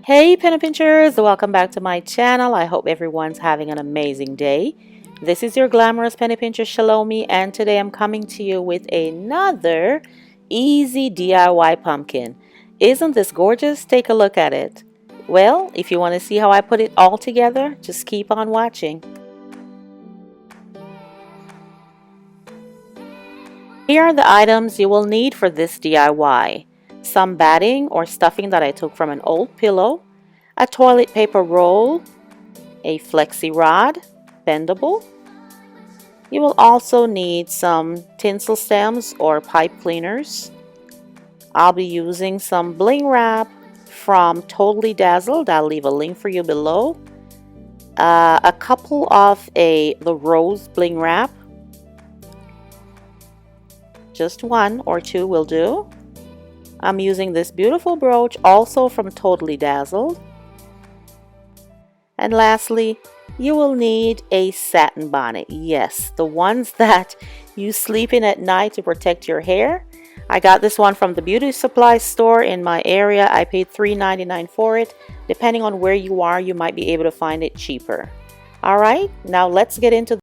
Hey penny pinchers, welcome back to my channel. I hope everyone's having an amazing day. This is your glamorous penny pincher Shalomi, and today I'm coming to you with another easy DIY pumpkin. Isn't this gorgeous? Take a look at it. Well, if you want to see how I put it all together, just keep on watching. Here are the items you will need for this DIY. Some batting or stuffing that I took from an old pillow, a toilet paper roll, a flexi rod, bendable. You will also need some tinsel stems or pipe cleaners. I'll be using some bling wrap from Totally Dazzled. I'll leave a link for you below. A couple of the rose bling wrap. Just one or two will do. I'm using this beautiful brooch also from Totally Dazzled. And lastly, you will need a satin bonnet. Yes, the ones that you sleep in at night to protect your hair. I got this one from the beauty supply store in my area. I paid $3.99 for it. Depending on where you are, you might be able to find it cheaper. All right, now let's get into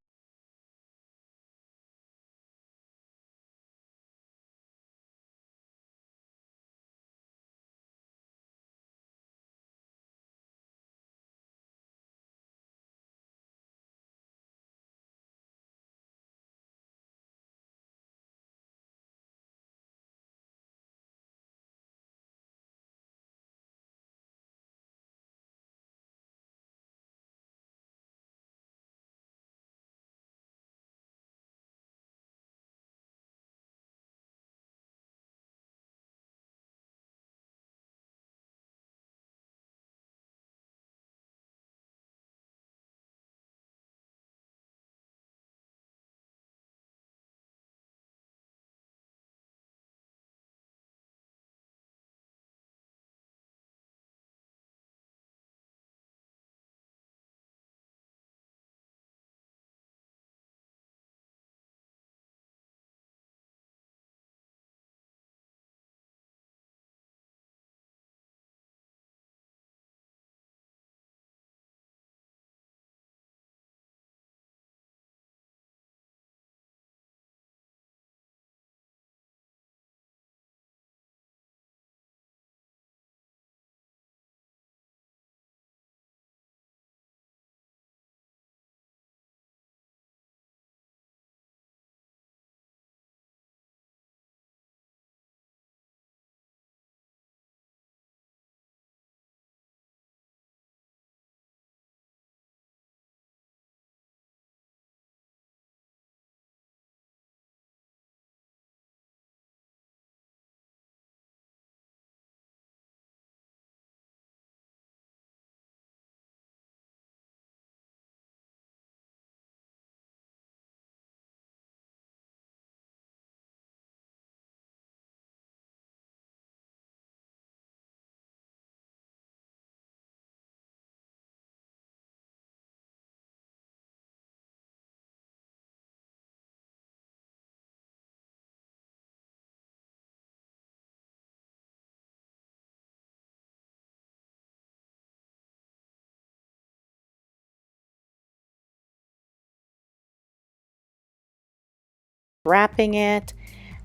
wrapping it.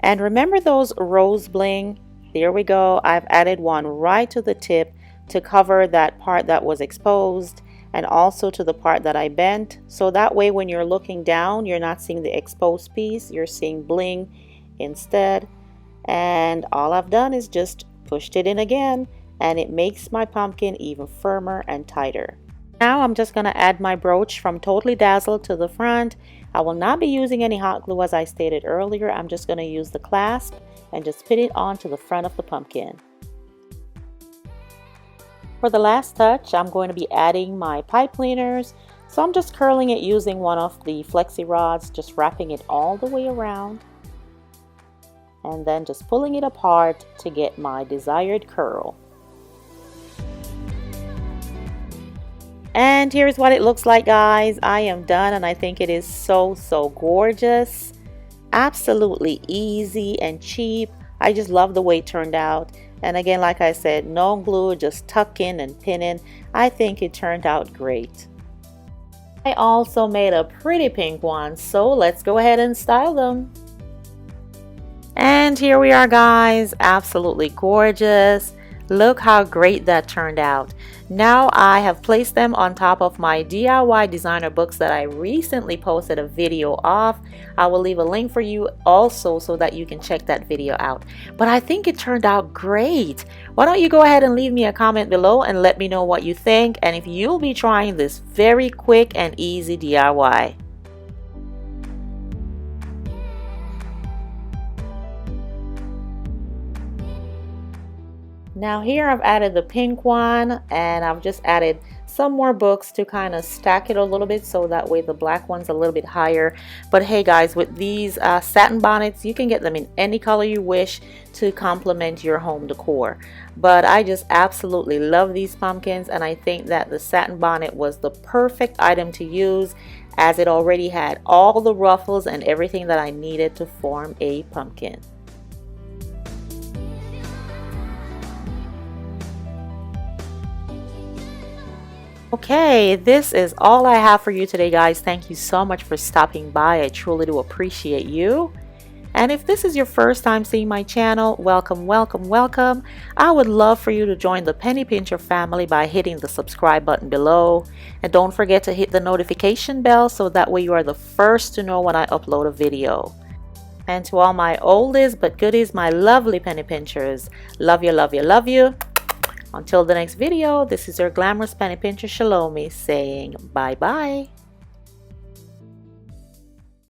And remember those rose bling? There we go. I've added one right to the tip to cover that part that was exposed and also to the part that I bent. So that way when you're looking down, you're not seeing the exposed piece, you're seeing bling instead. And all I've done is just pushed it in again, and it makes my pumpkin even firmer and tighter. Now I'm just going to add my brooch from Totally Dazzled to the front. I will not be using any hot glue as I stated earlier. I'm just going to use the clasp and just pin it onto the front of the pumpkin. For the last touch, I'm going to be adding my pipe cleaners. So I'm just curling it using one of the flexi rods, just wrapping it all the way around. And then just pulling it apart to get my desired curl. And here's what it looks like, guys. I am done and I think it is so gorgeous. Absolutely easy and cheap. I just love the way it turned out. And again, like I said, no glue, just tuck in and pin in. I think it turned out great. I also made a pretty pink one, so let's go ahead and style them. And here we are, guys, absolutely gorgeous. Look how great that turned out. Now I have placed them on top of my DIY designer books that I recently posted a video of. I will leave a link for you also so that you can check that video out. But I think it turned out great. Why don't you go ahead and leave me a comment below and let me know what you think and if you'll be trying this very quick and easy DIY. Now here I've added the pink one, and I've just added some more books to kind of stack it a little bit so that way the black one's a little bit higher. But hey guys, with these satin bonnets, you can get them in any color you wish to complement your home decor. But I just absolutely love these pumpkins, and I think that the satin bonnet was the perfect item to use, as it already had all the ruffles and everything that I needed to form a pumpkin. Okay, this is all I have for you today, guys. Thank you so much for stopping by. I truly do appreciate you. And if this is your first time seeing my channel, welcome, welcome, welcome. I would love for you to join the Penny Pincher family by hitting the subscribe button below. And don't forget to hit the notification bell so that way you are the first to know when I upload a video. And to all my oldies but goodies, my lovely Penny Pinchers, love you, love you, love you. Until the next video, this is your glamorous Penny Pincher Shalomi saying bye-bye.